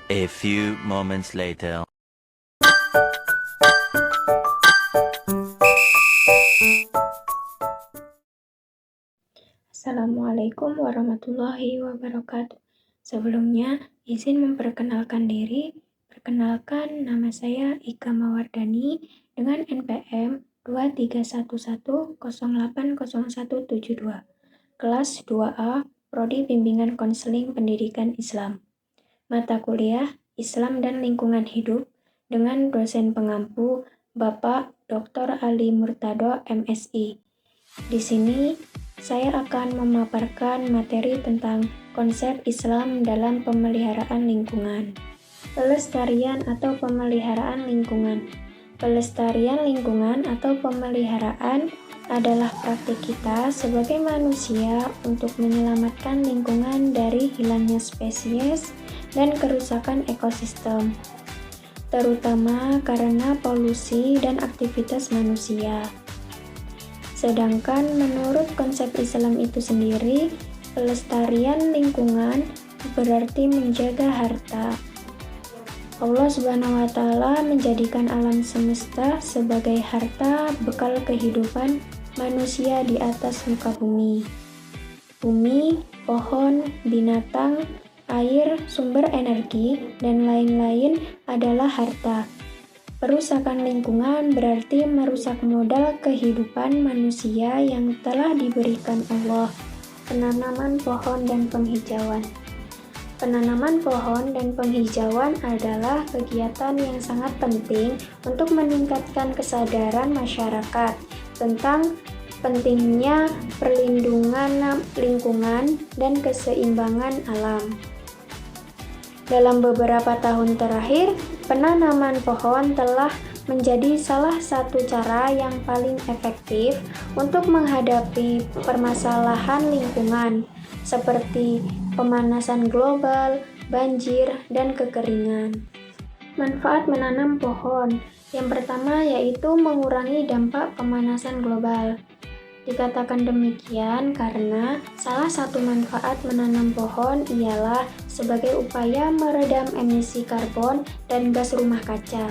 A few moments later. Assalamualaikum warahmatullahi wabarakatuh. Sebelumnya, izin memperkenalkan diri. Perkenalkan, nama saya Ika Mawardani dengan NPM 2311080172, kelas 2A, Prodi Bimbingan Konseling Pendidikan Islam. Mata kuliah Islam dan Lingkungan Hidup dengan dosen pengampu Bapak Dr. Ali Murtado, MSI. Di sini, saya akan memaparkan materi tentang konsep Islam dalam pemeliharaan lingkungan. Pelestarian atau pemeliharaan lingkungan. Pelestarian lingkungan atau pemeliharaan adalah praktik kita sebagai manusia untuk menyelamatkan lingkungan dari hilangnya spesies dan kerusakan ekosistem, terutama karena polusi dan aktivitas manusia. Sedangkan menurut konsep Islam itu sendiri, pelestarian lingkungan berarti menjaga harta. Allah Subhanahu wa Ta'ala menjadikan alam semesta sebagai harta bekal kehidupan manusia di atas muka bumi. Bumi, pohon, binatang, air, sumber energi, dan lain-lain adalah harta. Perusakan lingkungan berarti merusak modal kehidupan manusia yang telah diberikan Allah. Penanaman pohon dan penghijauan. Penanaman pohon dan penghijauan adalah kegiatan yang sangat penting untuk meningkatkan kesadaran masyarakat tentang pentingnya perlindungan lingkungan dan keseimbangan alam. Dalam beberapa tahun terakhir, penanaman pohon telah menjadi salah satu cara yang paling efektif untuk menghadapi permasalahan lingkungan, seperti pemanasan global, banjir, dan kekeringan. Manfaat menanam pohon. Yang pertama yaitu mengurangi dampak pemanasan global. Dikatakan demikian karena salah satu manfaat menanam pohon ialah sebagai upaya meredam emisi karbon dan gas rumah kaca.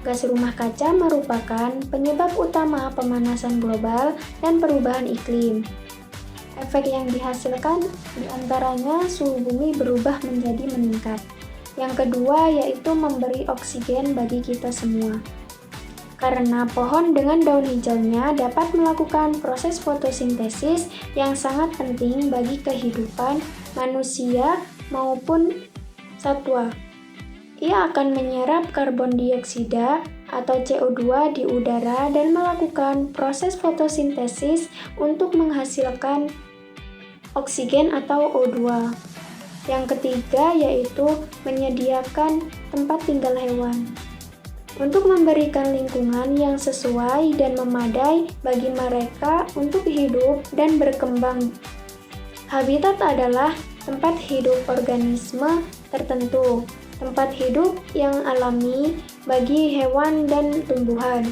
Gas rumah kaca merupakan penyebab utama pemanasan global dan perubahan iklim. Efek yang dihasilkan diantaranya suhu bumi berubah menjadi meningkat. Yang kedua yaitu memberi oksigen bagi kita semua. Karena pohon dengan daun hijaunya dapat melakukan proses fotosintesis yang sangat penting bagi kehidupan manusia maupun satwa. Ia akan menyerap karbon dioksida atau CO2 di udara dan melakukan proses fotosintesis untuk menghasilkan oksigen atau O2. Yang ketiga yaitu menyediakan tempat tinggal hewan. Untuk memberikan lingkungan yang sesuai dan memadai bagi mereka untuk hidup dan berkembang. Habitat adalah tempat hidup organisme tertentu, tempat hidup yang alami bagi hewan dan tumbuhan,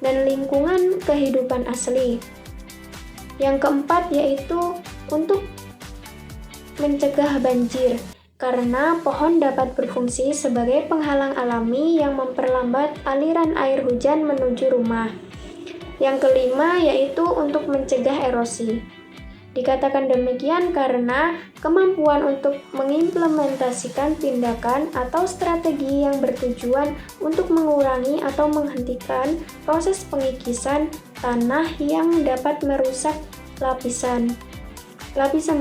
dan lingkungan kehidupan asli. Yang keempat yaitu untuk mencegah banjir. Karena pohon dapat berfungsi sebagai penghalang alami yang memperlambat aliran air hujan menuju rumah. Yang kelima yaitu untuk mencegah erosi. Dikatakan demikian karena kemampuan untuk mengimplementasikan tindakan atau strategi yang bertujuan untuk mengurangi atau menghentikan proses pengikisan tanah yang dapat merusak lapisan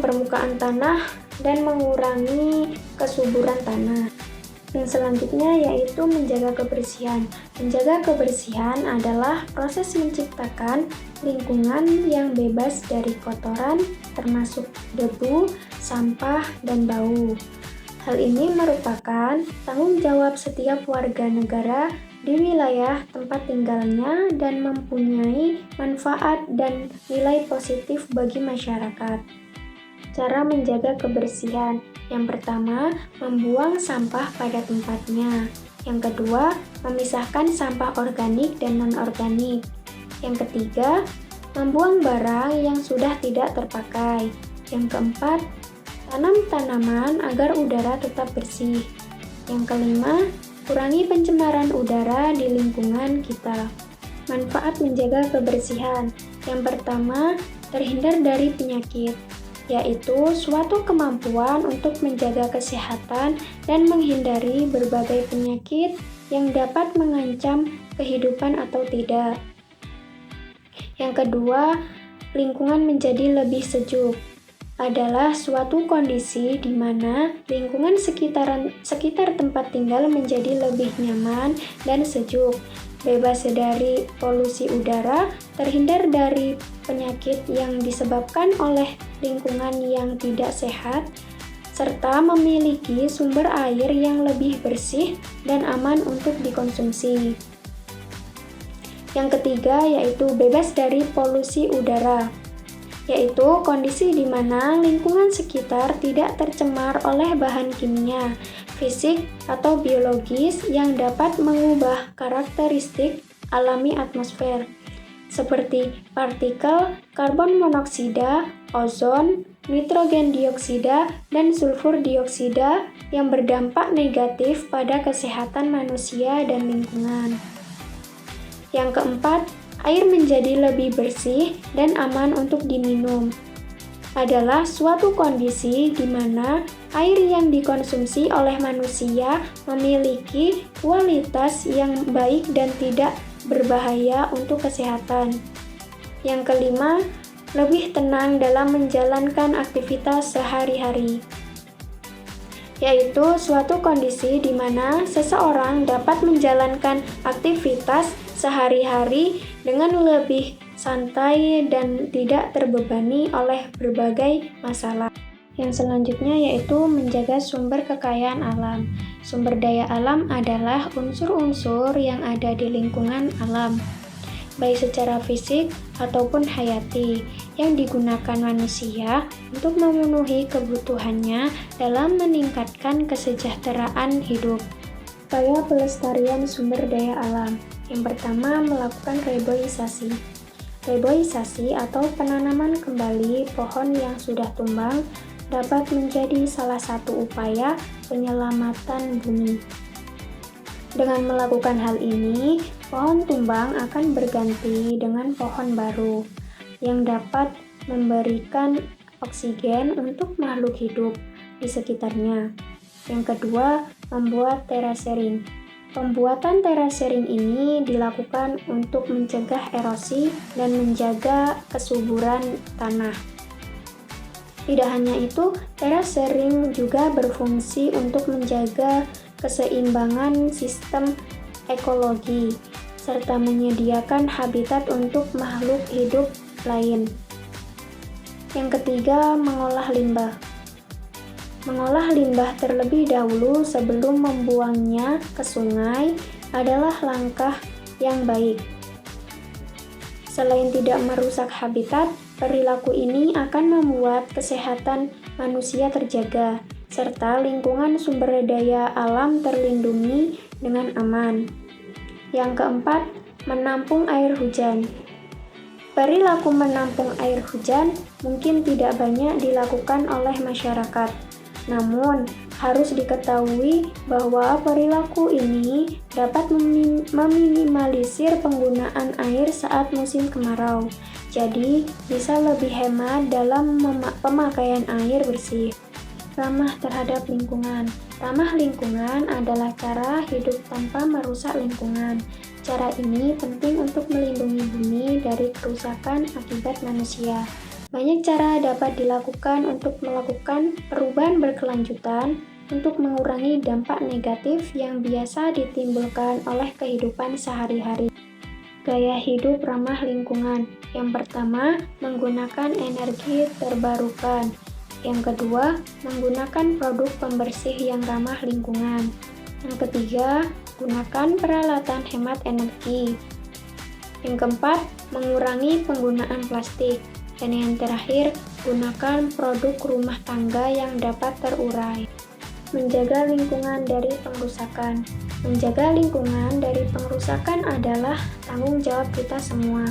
permukaan tanah dan mengurangi kesuburan tanah. Yang selanjutnya yaitu menjaga kebersihan. Menjaga kebersihan adalah proses menciptakan lingkungan yang bebas dari kotoran, termasuk debu, sampah, dan bau. Hal ini merupakan tanggung jawab setiap warga negara di wilayah tempat tinggalnya dan mempunyai manfaat dan nilai positif bagi masyarakat. Cara menjaga kebersihan. Yang pertama, membuang sampah pada tempatnya. Yang kedua, memisahkan sampah organik dan non-organik. Yang ketiga, membuang barang yang sudah tidak terpakai. Yang keempat, tanam tanaman agar udara tetap bersih. Yang kelima, kurangi pencemaran udara di lingkungan kita. Manfaat menjaga kebersihan. Yang pertama, terhindar dari penyakit, yaitu suatu kemampuan untuk menjaga kesehatan dan menghindari berbagai penyakit yang dapat mengancam kehidupan atau tidak. Yang kedua, lingkungan menjadi lebih sejuk. Adalah suatu kondisi di mana lingkungan sekitar tempat tinggal menjadi lebih nyaman dan sejuk, bebas dari polusi udara, terhindar dari penyakit yang disebabkan oleh lingkungan yang tidak sehat, serta memiliki sumber air yang lebih bersih dan aman untuk dikonsumsi. Yang ketiga yaitu bebas dari polusi udara, yaitu kondisi di mana lingkungan sekitar tidak tercemar oleh bahan kimia, fisik, atau biologis yang dapat mengubah karakteristik alami atmosfer, seperti partikel karbon monoksida, ozon, nitrogen dioksida, dan sulfur dioksida yang berdampak negatif pada kesehatan manusia dan lingkungan. Yang keempat, air menjadi lebih bersih dan aman untuk diminum. Adalah suatu kondisi di mana air yang dikonsumsi oleh manusia memiliki kualitas yang baik dan tidak berbahaya untuk kesehatan. Yang kelima, lebih tenang dalam menjalankan aktivitas sehari-hari, yaitu suatu kondisi di mana seseorang dapat menjalankan aktivitas sehari-hari dengan lebih santai dan tidak terbebani oleh berbagai masalah. Yang selanjutnya yaitu menjaga sumber kekayaan alam. Sumber daya alam adalah unsur-unsur yang ada di lingkungan alam, baik secara fisik ataupun hayati, yang digunakan manusia untuk memenuhi kebutuhannya dalam meningkatkan kesejahteraan hidup. Upaya pelestarian sumber daya alam. Yang pertama, melakukan reboisasi. Reboisasi atau penanaman kembali pohon yang sudah tumbang dapat menjadi salah satu upaya penyelamatan bumi. Dengan melakukan hal ini, pohon tumbang akan berganti dengan pohon baru yang dapat memberikan oksigen untuk makhluk hidup di sekitarnya. Yang kedua, membuat terasering. Pembuatan terasering ini dilakukan untuk mencegah erosi dan menjaga kesuburan tanah. Tidak hanya itu, terasering juga berfungsi untuk menjaga keseimbangan sistem ekologi, serta menyediakan habitat untuk makhluk hidup lain. Yang ketiga, mengolah limbah. Mengolah limbah terlebih dahulu sebelum membuangnya ke sungai adalah langkah yang baik. Selain tidak merusak habitat, perilaku ini akan membuat kesehatan manusia terjaga, serta lingkungan sumber daya alam terlindungi dengan aman. Yang keempat, menampung air hujan. Perilaku menampung air hujan mungkin tidak banyak dilakukan oleh masyarakat. Namun, harus diketahui bahwa perilaku ini dapat meminimalisir penggunaan air saat musim kemarau. Jadi, bisa lebih hemat dalam pemakaian air bersih. Ramah terhadap lingkungan. Ramah lingkungan adalah cara hidup tanpa merusak lingkungan. Cara ini penting untuk melindungi bumi dari kerusakan akibat manusia. Banyak cara dapat dilakukan untuk melakukan perubahan berkelanjutan untuk mengurangi dampak negatif yang biasa ditimbulkan oleh kehidupan sehari-hari. Gaya hidup ramah lingkungan. Yang pertama, menggunakan energi terbarukan. Yang kedua, menggunakan produk pembersih yang ramah lingkungan. Yang ketiga, gunakan peralatan hemat energi. Yang keempat, mengurangi penggunaan plastik. Dan yang terakhir, gunakan produk rumah tangga yang dapat terurai. Menjaga lingkungan dari pengrusakan. Menjaga lingkungan dari pengrusakan adalah tanggung jawab kita semua.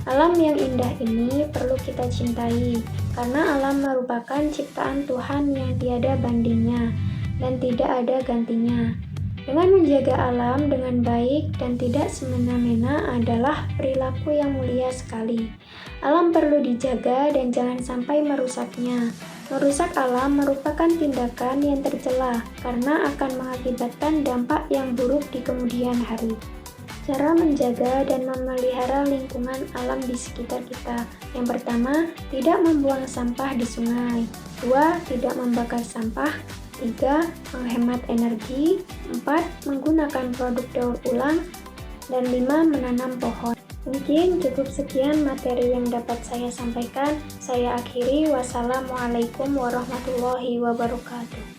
Alam yang indah ini perlu kita cintai, karena alam merupakan ciptaan Tuhan yang tiada bandingnya. dan tidak ada gantinya. Dengan menjaga alam dengan baik dan tidak semena-mena adalah perilaku yang mulia sekali. Alam perlu dijaga dan jangan sampai merusaknya. Merusak alam merupakan tindakan yang tercela karena akan mengakibatkan dampak yang buruk di kemudian hari. Cara menjaga dan memelihara lingkungan alam di sekitar kita. Yang pertama, tidak membuang sampah di sungai. 2. Tidak membakar sampah. 3. Menghemat energi. 4. Menggunakan produk daur ulang. Dan 5. Menanam pohon. Mungkin cukup sekian materi yang dapat saya sampaikan. Saya akhiri. Wassalamualaikum warahmatullahi wabarakatuh.